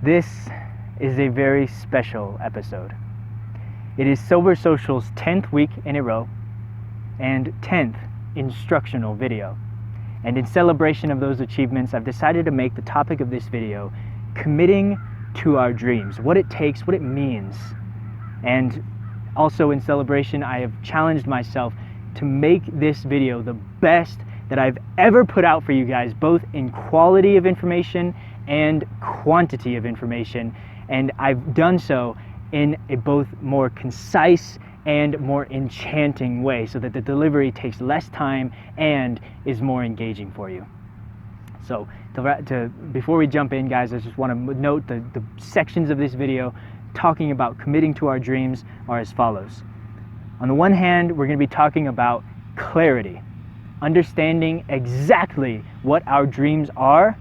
This is a very special episode. It is Sober Social's 10th week in a row and 10th instructional video. And in celebration of those achievements, I've decided to make the topic of this video committing to our dreams, what it takes, what it means. And also in celebration, I have challenged myself to make this video the best that I've ever put out for you guys, both in quality of information and quantity of information. And I've done so in a both more concise and more enchanting way so that the delivery takes less time and is more engaging for you. So before we jump in, guys, I just want to note the sections of this video talking about committing to our dreams are as follows. On the one hand, we're going to be talking about clarity, understanding exactly what our dreams are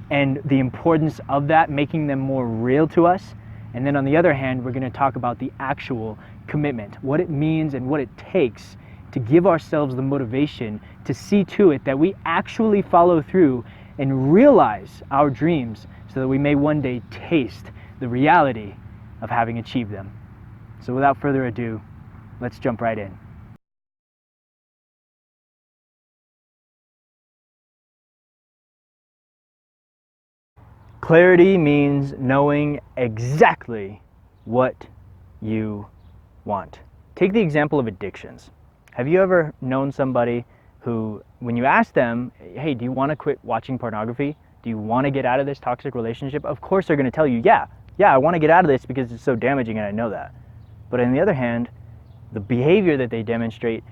and the importance of that, making them more real to us. And then on the other hand, we're going to talk about the actual commitment, what it means and what it takes to give ourselves the motivation to see to it that we actually follow through and realize our dreams so that we may one day taste the reality of having achieved them. So without further ado, let's jump right in. Clarity means knowing exactly what you want. Take the example of addictions. Have you ever known somebody who, when you ask them, hey, do you want to quit watching pornography? Do you want to get out of this toxic relationship? Of course they're going to tell you, yeah, I want to get out of this because it's so damaging and I know that. But on the other hand, the behavior that they demonstrate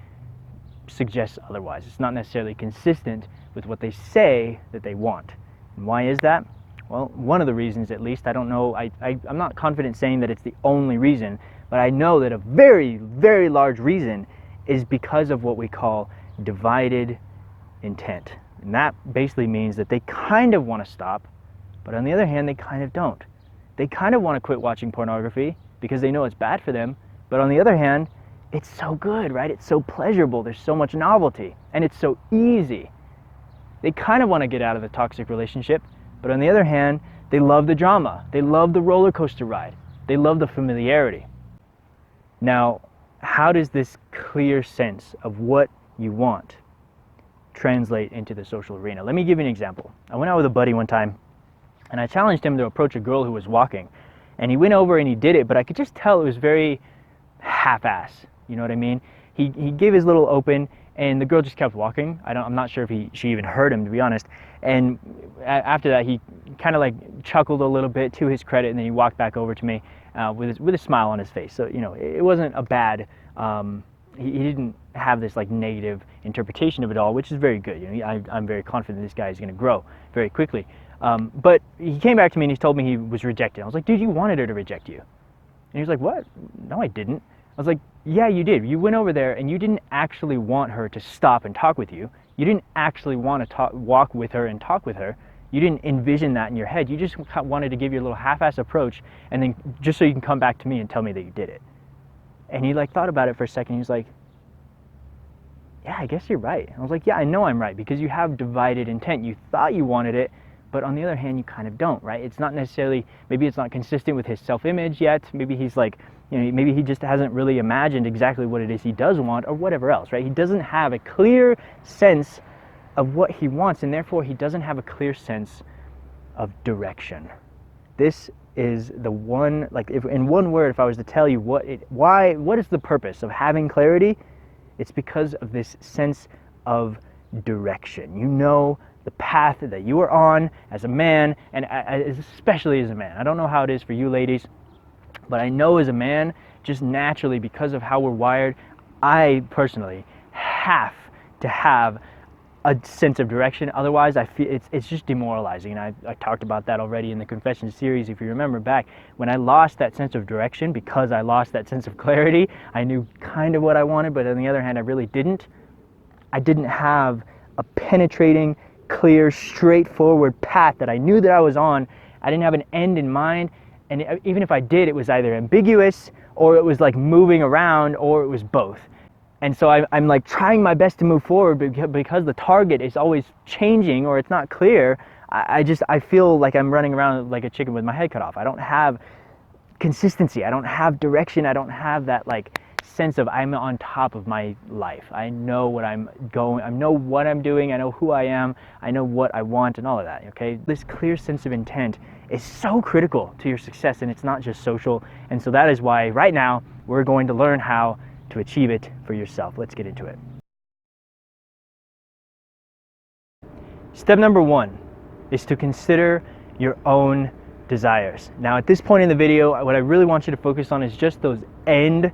suggests otherwise. It's not necessarily consistent with what they say that they want. And why is that? Well, one of the reasons, at least, I don't know, I'm not confident saying that it's the only reason, but I know that a very, very large reason is because of what we call divided intent. And that basically means that they kind of want to stop, but on the other hand, they kind of don't. They kind of want to quit watching pornography because they know it's bad for them, but on the other hand, it's so good, right? It's so pleasurable, there's so much novelty, and it's so easy. They kind of want to get out of the toxic relationship, but on the other hand, they love the drama. They love the roller coaster ride. They love the familiarity. Now, how does this clear sense of what you want translate into the social arena? Let me give you an example. I went out with a buddy one time, and I challenged him to approach a girl who was walking. And he went over and he did it, but I could just tell it was very half-ass. You know what I mean? He gave his little open, and the girl just kept walking. I'm not sure if she even heard him, to be honest. And after that, he kind of like chuckled a little bit to his credit, and then he walked back over to me with a smile on his face. So, you know, it wasn't a bad, he didn't have this like negative interpretation of it all, which is very good. You know, I'm very confident this guy is going to grow very quickly. But he came back to me and he told me he was rejected. I was like, dude, you wanted her to reject you. And he was like, what? No, I didn't. I was like, yeah, you did. You went over there and you didn't actually want her to stop and talk with you. You didn't actually want to walk with her and talk with her. You didn't envision that in your head. You just wanted to give your little half-ass approach, and then just so you can come back to me and tell me that you did it. And he like thought about it for a second. He was like, yeah, I guess you're right. I was like, yeah, I know I'm right, because you have divided intent. You thought you wanted it, but on the other hand, you kind of don't, right? It's not necessarily, maybe it's not consistent with his self-image yet. Maybe he's like, you know, maybe he just hasn't really imagined exactly what it is he does want or whatever else, right? He doesn't have a clear sense of what he wants, and therefore he doesn't have a clear sense of direction. This is the one, like, if in one word, if I was to tell you what is the purpose of having clarity, it's because of this sense of direction. You know the path that you are on as a man, and especially as a man. I don't know how it is for you ladies, but I know as a man, just naturally, because of how we're wired, I personally have to have a sense of direction. Otherwise, I feel it's just demoralizing. And I talked about that already in the Confession series. If you remember back, when I lost that sense of direction because I lost that sense of clarity, I knew kind of what I wanted, but on the other hand, I really didn't. I didn't have a penetrating, clear, straightforward path that I knew that I was on. I didn't have an end in mind. And even if I did, it was either ambiguous or it was like moving around, or it was both. And so I'm like trying my best to move forward, because the target is always changing or it's not clear. I feel like I'm running around like a chicken with my head cut off. I don't have consistency. I don't have direction. I don't have that like sense of I'm on top of my life. I know what I'm going, I know what I'm doing, I know who I am, I know what I want and all of that, okay? This clear sense of intent is so critical to your success, and it's not just social. And so that is why right now we're going to learn how to achieve it for yourself. Let's get into it. Step number 1 is to consider your own desires. Now at this point in the video, what I really want you to focus on is just those end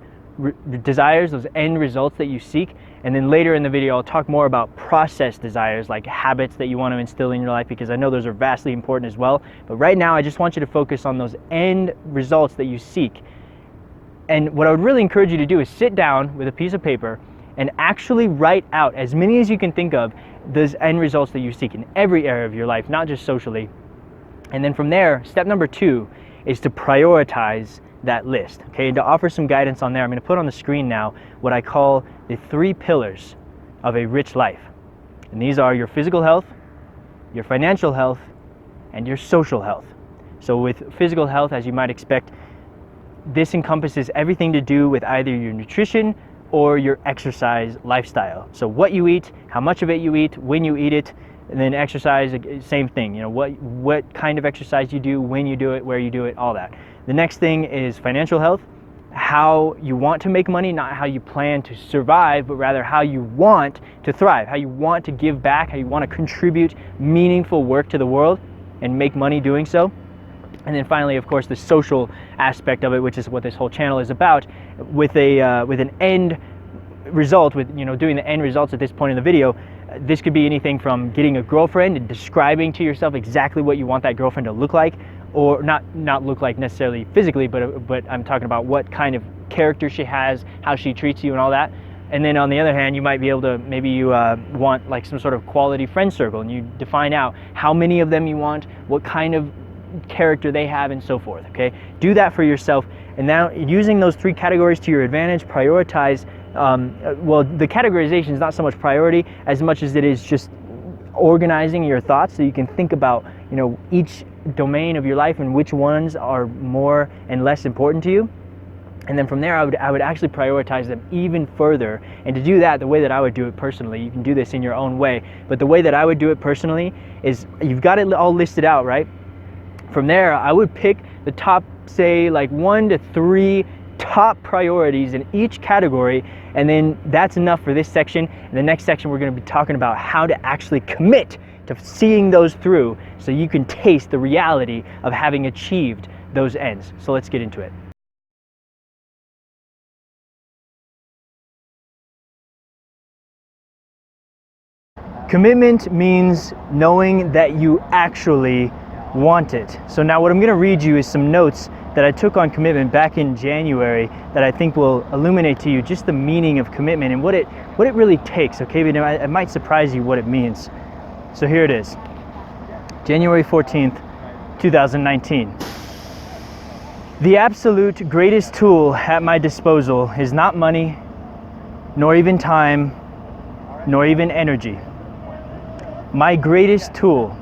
desires, those end results that you seek. And then later in the video, I'll talk more about process desires, like habits that you want to instill in your life, because I know those are vastly important as well. But right now, I just want you to focus on those end results that you seek. And what I would really encourage you to do is sit down with a piece of paper and actually write out as many as you can think of those end results that you seek in every area of your life, not just socially. And then from there, step number 2 is to prioritize that list. Okay, and to offer some guidance on there, I'm going to put on the screen now what I call the 3 pillars of a rich life. And these are your physical health, your financial health, and your social health. So with physical health, as you might expect, this encompasses everything to do with either your nutrition or your exercise lifestyle. So what you eat, how much of it you eat, when you eat it, and then exercise, same thing. You know, what kind of exercise you do, when you do it, where you do it, all that. The next thing is financial health, how you want to make money, not how you plan to survive, but rather how you want to thrive, how you want to give back, how you want to contribute meaningful work to the world and make money doing so. And then finally, of course, the social aspect of it, which is what this whole channel is about, with an end result, with doing the end results at this point in the video. This could be anything from getting a girlfriend and describing to yourself exactly what you want that girlfriend to look like, or not look like necessarily physically, but I'm talking about what kind of character she has, how she treats you and all that. And then on the other hand, you might be able to, maybe you want like some sort of quality friend circle, and you define out how many of them you want, what kind of character they have, and so forth. Okay, do that for yourself. And now, using those 3 categories to your advantage, prioritize. Well, the categorization is not so much priority as much as it is just organizing your thoughts, so you can think about each domain of your life and which ones are more and less important to you. And then from there, I would actually prioritize them even further. And to do that, the way that I would do it personally, you can do this in your own way, but the way that I would do it personally is, you've got it all listed out, right? From there, I would pick the top, say like 1 to 3 top priorities in each category, and then that's enough for this section. In the next section, we're going to be talking about how to actually commit to seeing those through, so you can taste the reality of having achieved those ends. So let's get into it. Commitment means knowing that you actually want it. So now what I'm going to read you is some notes that I took on commitment back in January that I think will illuminate to you just the meaning of commitment and what it really takes, okay? But it might surprise you what it means. So here it is. January 14th, 2019. The absolute greatest tool at my disposal is not money, nor even time, nor even energy. My greatest tool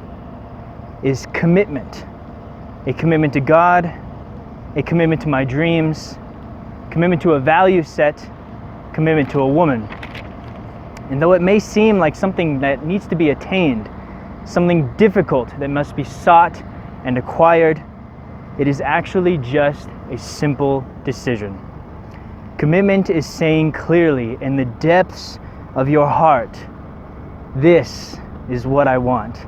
is commitment. A commitment to God, a commitment to my dreams, commitment to a value set, commitment to a woman. And though it may seem like something that needs to be attained, something difficult that must be sought and acquired, it is actually just a simple decision. Commitment is saying clearly in the depths of your heart, this is what I want.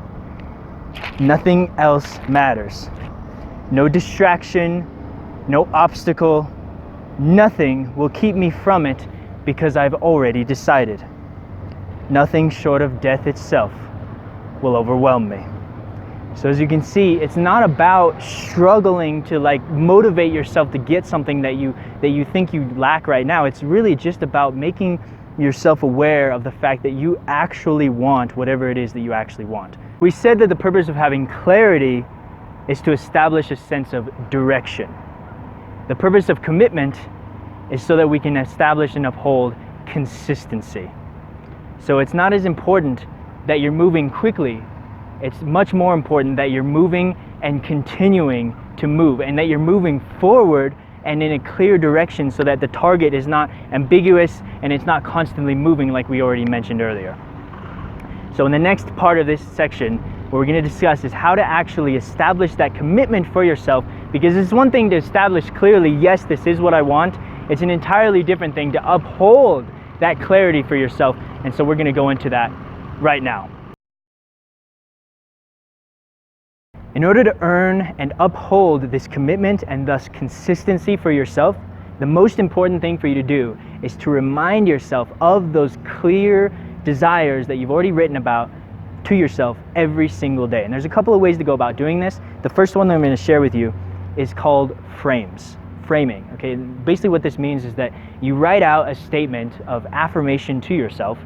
Nothing else matters. No distraction, no obstacle, nothing will keep me from it because I've already decided. Nothing short of death itself will overwhelm me. So as you can see, it's not about struggling to like motivate yourself to get something that you think you lack right now. It's really just about making yourself aware of the fact that you actually want whatever it is that you actually want. We said that the purpose of having clarity is to establish a sense of direction. The purpose of commitment is so that we can establish and uphold consistency. So it's not as important that you're moving quickly It's much more important that you're moving and continuing to move, and that you're moving forward and in a clear direction so that the target is not ambiguous and it's not constantly moving like we already mentioned earlier. So in the next part of this section, what we're going to discuss is how to actually establish that commitment for yourself, because it's one thing to establish clearly, yes, this is what I want. It's an entirely different thing to uphold that clarity for yourself. And so we're going to go into that right now. In order to earn and uphold this commitment and thus consistency for yourself, the most important thing for you to do is to remind yourself of those clear desires that you've already written about to yourself every single day. And there's a couple of ways to go about doing this. The first one that I'm going to share with you is called framing. Okay, basically what this means is that you write out a statement of affirmation to yourself,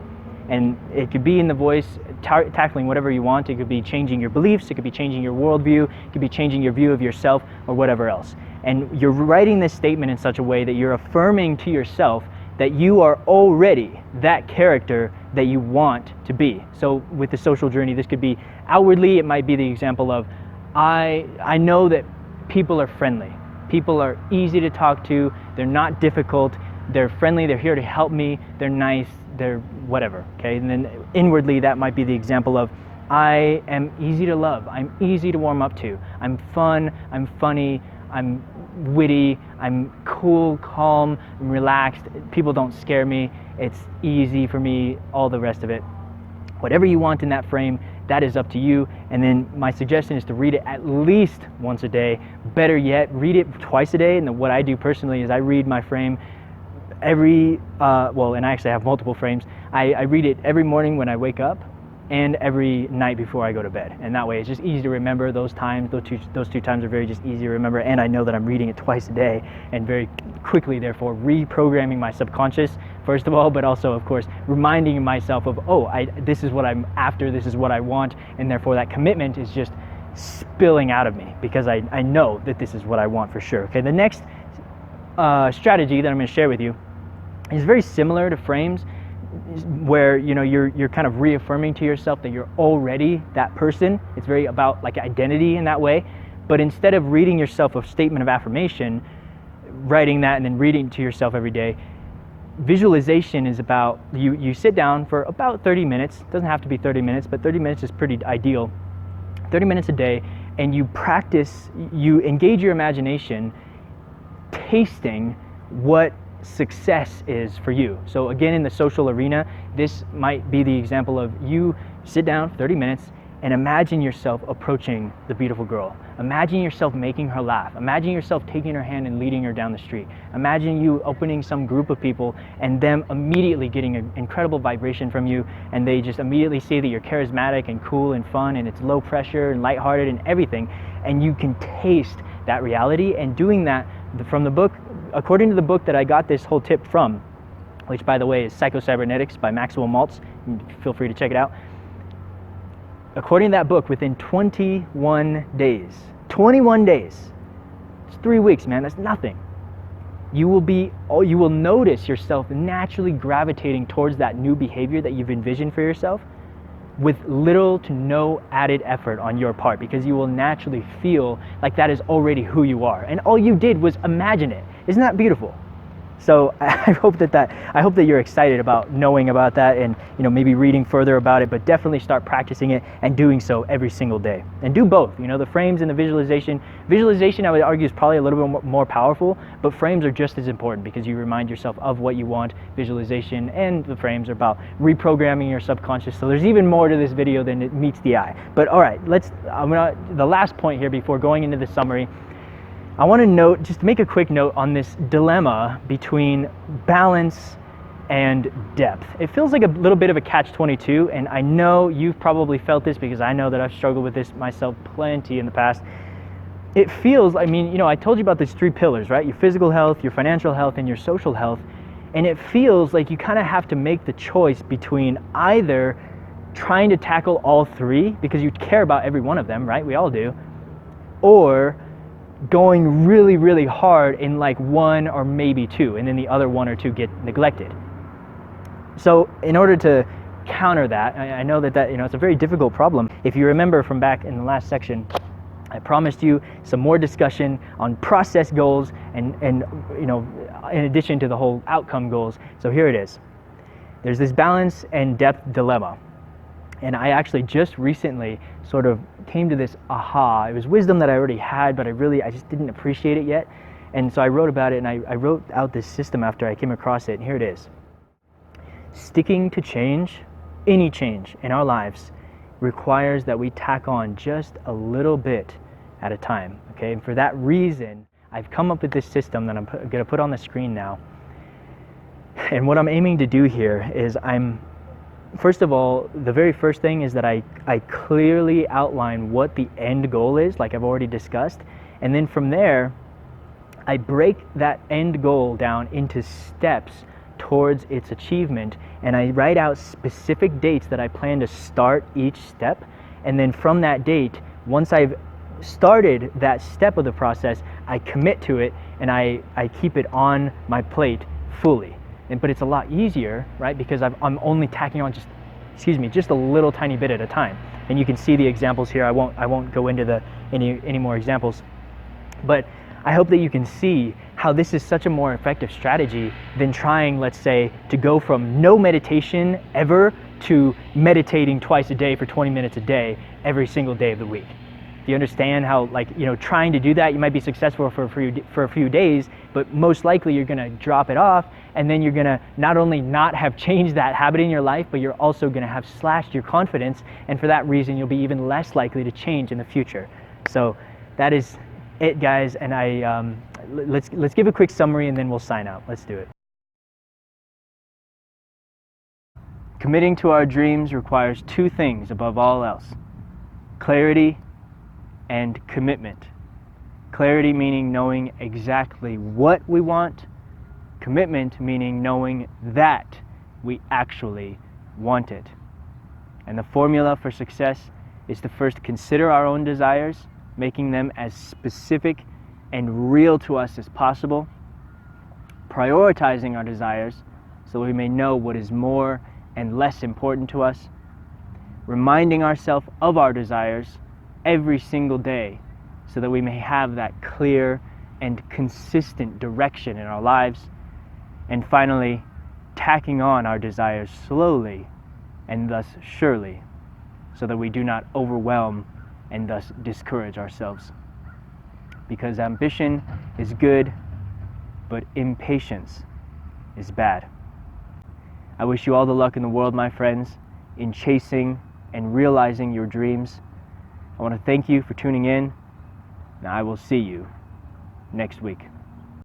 and it could be in the voice tackling whatever you want. It could be changing your beliefs, it could be changing your worldview, it could be changing your view of yourself, or whatever else. And you're writing this statement in such a way that you're affirming to yourself that you are already that character that you want to be. So with the social journey, this could be outwardly, it might be the example of, I know that people are friendly. People are easy to talk to, they're not difficult, they're friendly, they're here to help me, they're nice, they're whatever, okay? And then inwardly, that might be the example of, I am easy to love, I'm easy to warm up to, I'm fun, I'm funny, I'm witty, I'm cool, calm, I'm relaxed, people don't scare me, it's easy for me, all the rest of it. Whatever you want in that frame, that is up to you. And then my suggestion is to read it at least once a day. Better yet, read it twice a day. And what I do personally is I read my frame and I actually have multiple frames. I read it every morning when I wake up and every night before I go to bed. And that way it's just easy to remember those times. Those two times are very just easy to remember, and I know that I'm reading it twice a day and very quickly, therefore reprogramming my subconscious, first of all, but also, of course, reminding myself of, this is what I'm after, this is what I want, and therefore that commitment is just spilling out of me because I know that this is what I want for sure. Okay, the next strategy that I'm going to share with you is very similar to frames, where you're kind of reaffirming to yourself that you're already that person. It's very about like identity in that way. But instead of reading yourself a statement of affirmation, writing that and then reading to yourself every day, visualization is about you sit down for about 30 minutes. It doesn't have to be 30 minutes, but 30 minutes is pretty ideal. 30 minutes a day, and you practice, you engage your imagination tasting what success is for you. So again, in the social arena, this might be the example of you sit down for 30 minutes and imagine yourself approaching the beautiful girl. Imagine yourself making her laugh. Imagine yourself taking her hand and leading her down the street. Imagine you opening some group of people and them immediately getting an incredible vibration from you, and they just immediately see that you're charismatic and cool and fun, and it's low pressure and lighthearted and everything, and you can taste that reality. And doing that from the book, according to the book that I got this whole tip from, which by the way is Psycho-Cybernetics by Maxwell Maltz, feel free to check it out. According to that book, within 21 days, it's 3 weeks, man, that's nothing. You will notice yourself naturally gravitating towards that new behavior that you've envisioned for yourself with little to no added effort on your part, because you will naturally feel like that is already who you are. And all you did was imagine it. Isn't that beautiful? So I hope that you're excited about knowing about that, and maybe reading further about it, but definitely start practicing it and doing so every single day. And do both, the frames and the visualization. Visualization, I would argue, is probably a little bit more powerful, but frames are just as important because you remind yourself of what you want. Visualization and the frames are about reprogramming your subconscious. So there's even more to this video than it meets the eye. But all right, the last point here before going into the summary, I want to just make a quick note on this dilemma between balance and depth. It feels like a little bit of a catch-22, and I know you've probably felt this because I know that I've struggled with this myself plenty in the past. It feels, I told you about these 3 pillars, right? Your physical health, your financial health, and your social health. And it feels like you kind of have to make the choice between either trying to tackle all 3 because you care about every one of them, right? We all do. Or going really, really hard in like 1 or maybe 2, and then the other 1 or 2 get neglected. So in order to counter that, I know that it's a very difficult problem. If you remember from back in the last section, I promised you some more discussion on process goals and in addition to the whole outcome goals. So here it is. There's this balance and depth dilemma. And I actually just recently sort of came to this aha. It was wisdom that I already had, but I just didn't appreciate it yet. And so I wrote about it, and I wrote out this system after I came across it, and here it is. Sticking to change, any change in our lives, requires that we tack on just a little bit at a time, okay? And for that reason, I've come up with this system that I'm going to put on the screen now. And what I'm aiming to do here is first of all, the very first thing is that I clearly outline what the end goal is, like I've already discussed. And then from there, I break that end goal down into steps towards its achievement, and I write out specific dates that I plan to start each step. And then from that date, once I've started that step of the process, I commit to it, and I keep it on my plate fully. But it's a lot easier, right? Because I'm only tacking on just a little tiny bit at a time. And you can see the examples here. I won't go into any more examples, but I hope that you can see how this is such a more effective strategy than trying, let's say, to go from no meditation ever to meditating twice a day for 20 minutes a day every single day of the week. Do you understand how, trying to do that, you might be successful for a few days, but most likely you're going to drop it off, and then you're going to not only not have changed that habit in your life, but you're also going to have slashed your confidence, and for that reason you'll be even less likely to change in the future. So that is it, guys, and let's give a quick summary and then we'll sign out. Let's do it. Committing to our dreams requires two things above all else: clarity and commitment. Clarity meaning knowing exactly what we want. Commitment meaning knowing that we actually want it. And the formula for success is to first consider our own desires, making them as specific and real to us as possible, prioritizing our desires so we may know what is more and less important to us, reminding ourselves of our desires every single day so that we may have that clear and consistent direction in our lives, and finally, tacking on our desires slowly and thus surely so that we do not overwhelm and thus discourage ourselves. Because ambition is good, but impatience is bad. I wish you all the luck in the world, my friends, in chasing and realizing your dreams. I want to thank you for tuning in, and I will see you next week.